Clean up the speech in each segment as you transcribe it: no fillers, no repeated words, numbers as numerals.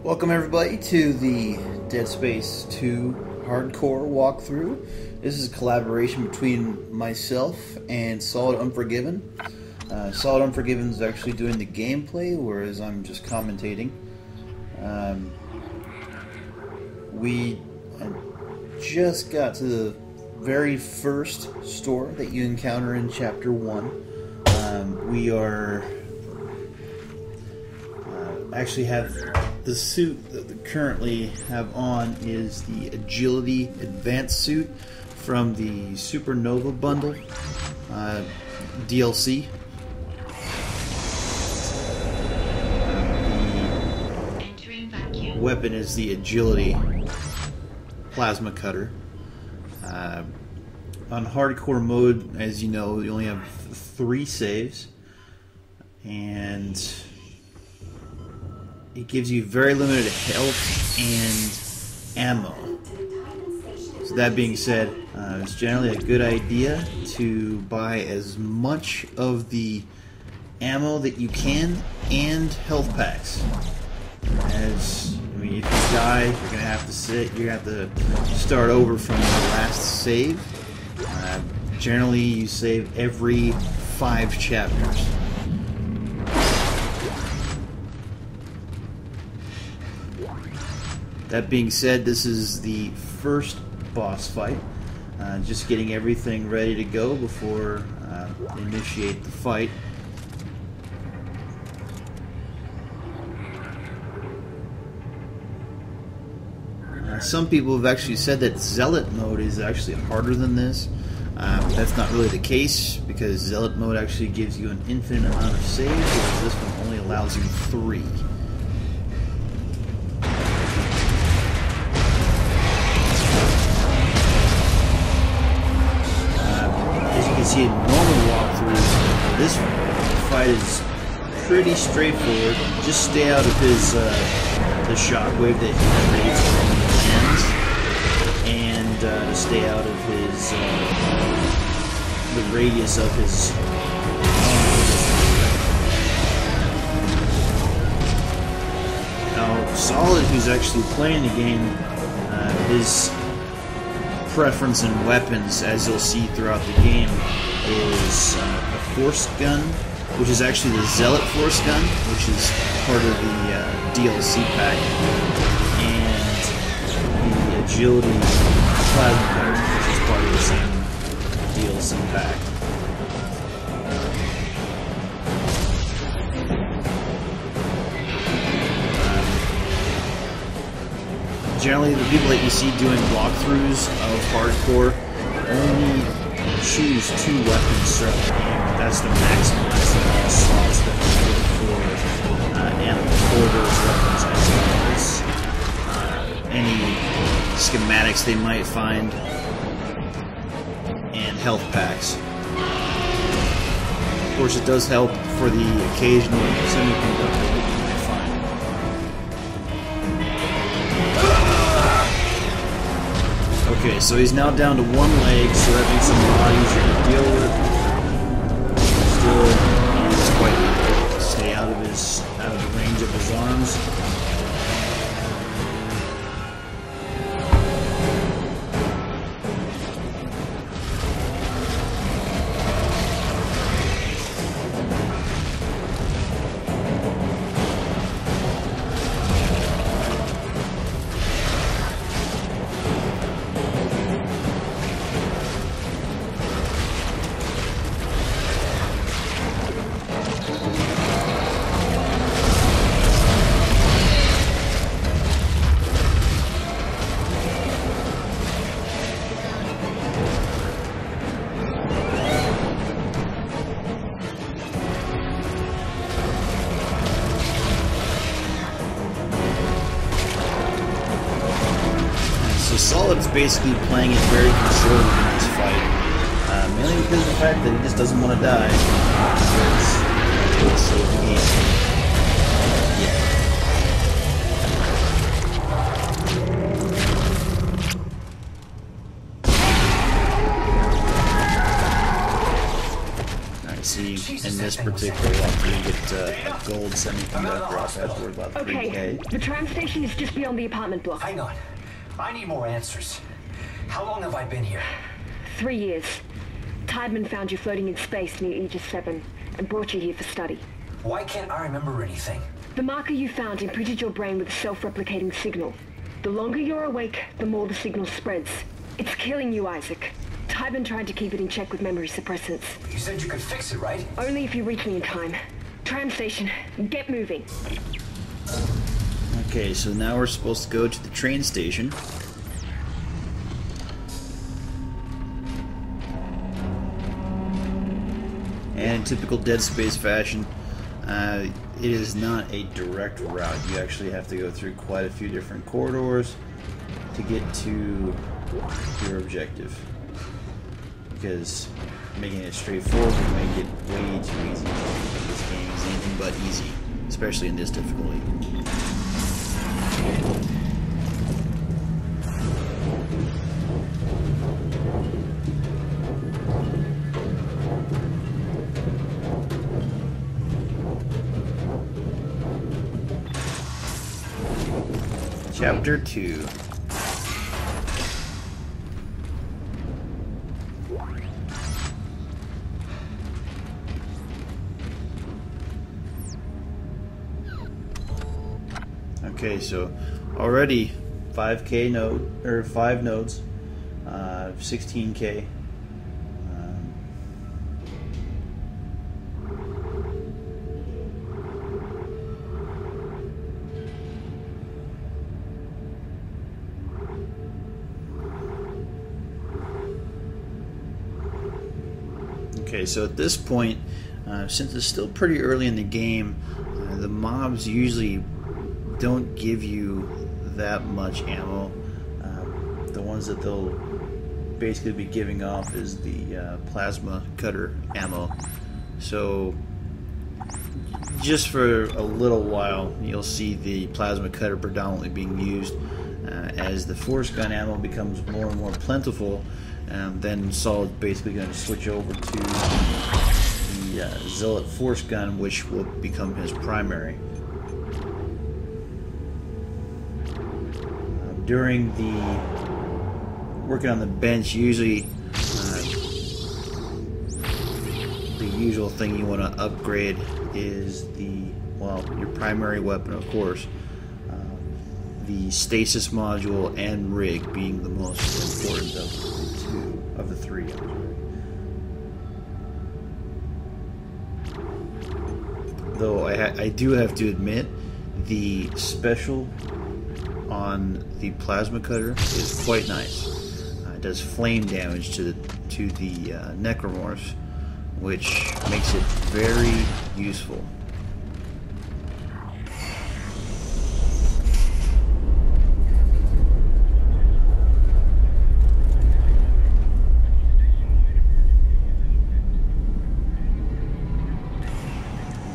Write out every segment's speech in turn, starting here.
Welcome everybody to the Dead Space 2 hardcore walkthrough. This is a collaboration between myself and Solid Unforgiven. Solid Unforgiven is actually doing the gameplay, whereas I'm just commentating. We just got to the very first store that you encounter in Chapter 1. We are actually have the suit that we currently have on is the Agility Advanced suit from the Supernova bundle DLC. The weapon is the Agility Plasma Cutter. On hardcore mode, as you know, you only have 3 saves, and it gives you very limited health and ammo. So that being said, it's generally a good idea to buy as much of the ammo that you can and health packs. If you die, you're gonna have to start over from the last save. Generally, you save every 5 chapters. That being said, this is the first boss fight. Just getting everything ready to go before initiate the fight. Some people have actually said that Zealot mode is actually harder than this. That's not really the case, because Zealot mode actually gives you an infinite amount of saves, whereas this one only allows you 3. See in normal walkthroughs, this fight is pretty straightforward. Just stay out of his the shockwave that he creates from the ends, and stay out of his the radius of his Now, Solid, who's actually playing the game, his preference in weapons, as you'll see throughout the game, is a force gun, which is actually the Zealot force gun, which is part of the DLC pack, and the Agility Plasma Cutter, which is part of the same DLC pack. Generally, the people that you see doing walkthroughs of hardcore only choose 2 weapons throughout the game. That's to maximize the amount of slots that we look for ammo for those weapons, as well as any schematics they might find, and health packs. Of course, it does help for the occasional semiconductor that you might find. Okay, so he's now down to 1 leg, so that makes him a lot easier to deal with. Still, he's quite weak. Stay out of the range of his arms. Solid's basically playing it very conservative in this fight, mainly because of the fact that he just doesn't want to die. He'll save the game. Alright, see, in this particularly want to get a gold semiconductor off. That's worth about 3K. Okay, the tram station is just beyond the apartment block. Hang on. I need more answers. How long have I been here? 3 years. Tideman found you floating in space near Aegis 7 and brought you here for study. Why can't I remember anything? The marker you found imprinted your brain with a self-replicating signal. The longer you're awake, the more the signal spreads. It's killing you, Isaac. Tideman tried to keep it in check with memory suppressants. You said you could fix it, right? Only if you reach me in time. Tram station, get moving. Okay, so now we're supposed to go to the train station. And in typical Dead Space fashion, it is not a direct route. You actually have to go through quite a few different corridors to get to your objective. Because making it straightforward would make it way too easy. This game is anything but easy, especially in this difficulty. Chapter 2. Okay, so already 5K node, or 5 nodes, 16K. Okay, so at this point, since it's still pretty early in the game, the mobs usually don't give you that much ammo. The ones that they'll basically be giving off is the plasma cutter ammo. So just for a little while you'll see the plasma cutter predominantly being used. As the force gun ammo becomes more and more plentiful, then Saul's basically going to switch over to the Zealot force gun, which will become his primary. During the working on the bench, usually the usual thing you want to upgrade is your primary weapon, of course. The stasis module and rig being the most important of the three. Though I do have to admit, the special on the plasma cutter is quite nice. It does flame damage to the necromorphs, which makes it very useful.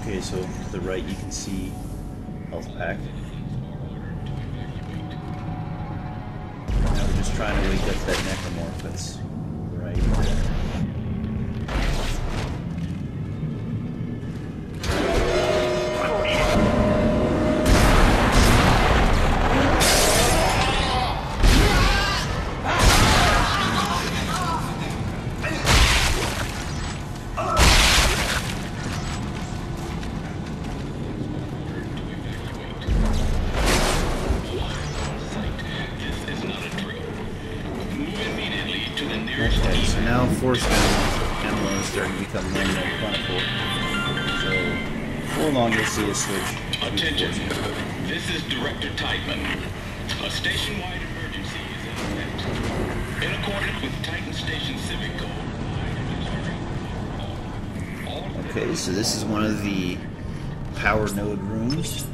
Okay, so to the right you can see health pack. Now we're just trying to wake up that necromorph that's right there. Okay, so now force gun ammo is starting to become more and more plentiful. So before long you'll see a switch. Attention, this is Director Tideman. A station-wide emergency is in effect. In accordance with Titan Station Civic Code. Okay, so this is one of the power node rooms.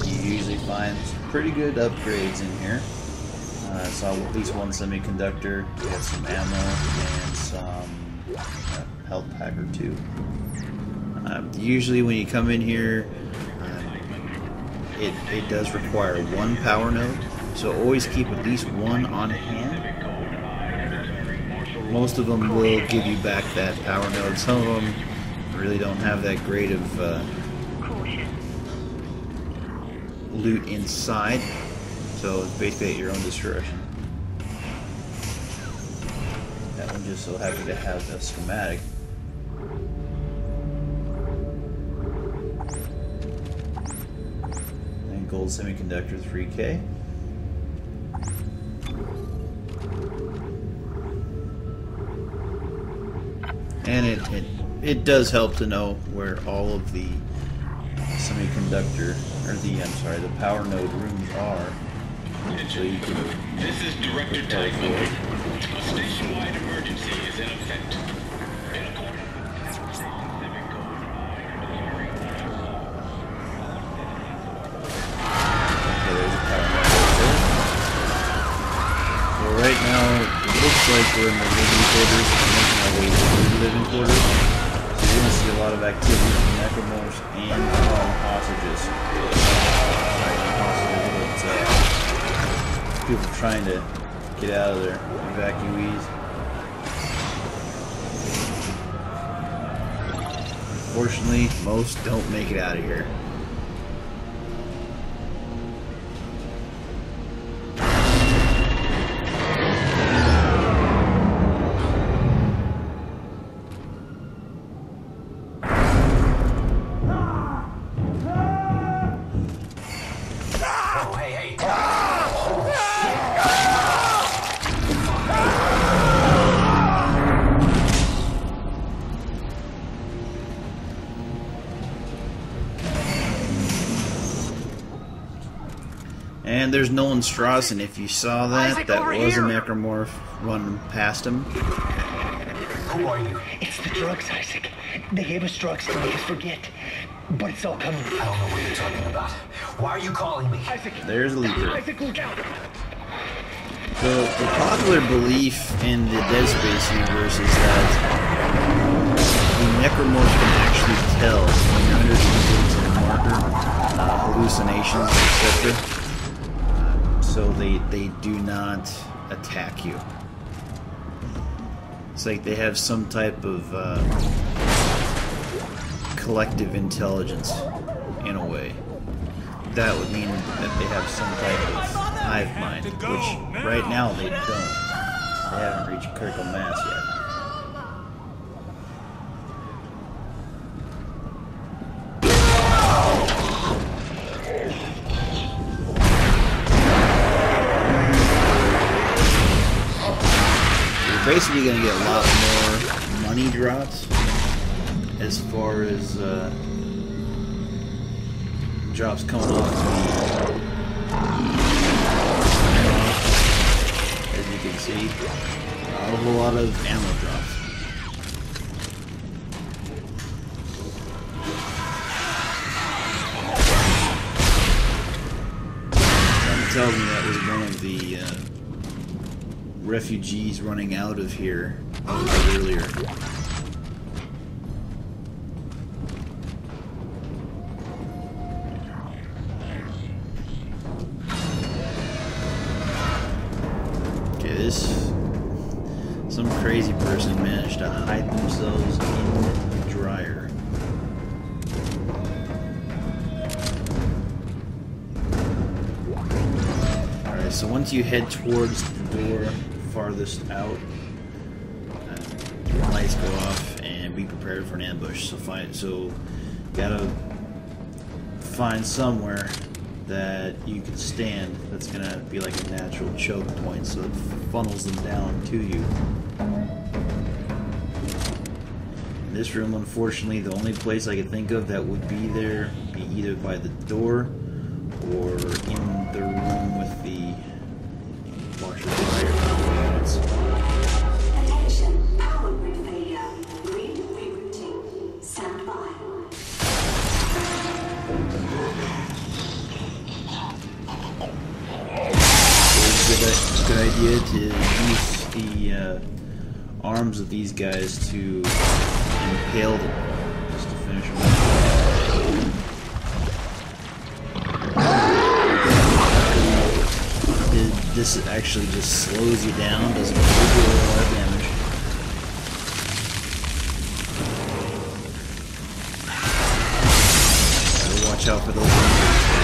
You usually find pretty good upgrades in here. So at least one semiconductor, we got some ammo, and some health pack or two. Usually when you come in here, it does require one power node, so always keep at least one on hand. Most of them will give you back that power node. Some of them really don't have that great of loot inside, so it's basically at your own discretion. That one just so happened to have a schematic. And gold semiconductor 3K. And it does help to know where all of the semiconductor, or the power node rooms are. So you can. This is Director Typhon. A station-wide emergency is in effect. In accordance with Station Civic Code, Okay, there's a power node right there. So right now, it looks like we're in the living quarters, making our way to the living quarters. So you're going to see a lot of activity from necromorphs and from hostages. People trying to get out of there, evacuees. Unfortunately, most don't make it out of here. Oh, hey. And there's Nolan Strawson. If you saw that, Isaac, that over was here. a necromorph running past him. Who are you? It's the drugs, Isaac. They gave us drugs to make us forget. But it's all coming. I don't know what you're talking about. Why are you calling me? Isaac! There's Leaper. Isaac, look out! The popular belief in the Dead Space universe is that the necromorph can actually tell when you're under the influence of a marker, hallucinations, etc. So they do not attack you. It's like they have some type of collective intelligence, in a way. That would mean that they have some type of hive mind, which right now they don't. They haven't reached critical mass yet. You're basically going to get a lot more money drops as far as drops coming off the as you can see, not a whole lot of ammo drops. That tells me that was one of the refugees running out of here earlier. Some crazy person managed to hide themselves in the dryer. Alright, so once you head towards the door farthest out, lights go off and be prepared for an ambush. So gotta find somewhere that you can stand that's gonna be like a natural choke point, so it funnels them down to you. In this room, unfortunately, the only place I could think of that would be there be either by the door or in the room with the washer dryer units. Attention, power grid failure. Grid rerouting. Stand by. It's a good idea to use the arms of these guys to impale them, just to finish them off. This actually just slows you down, doesn't do a lot of damage. watch out for those numbers.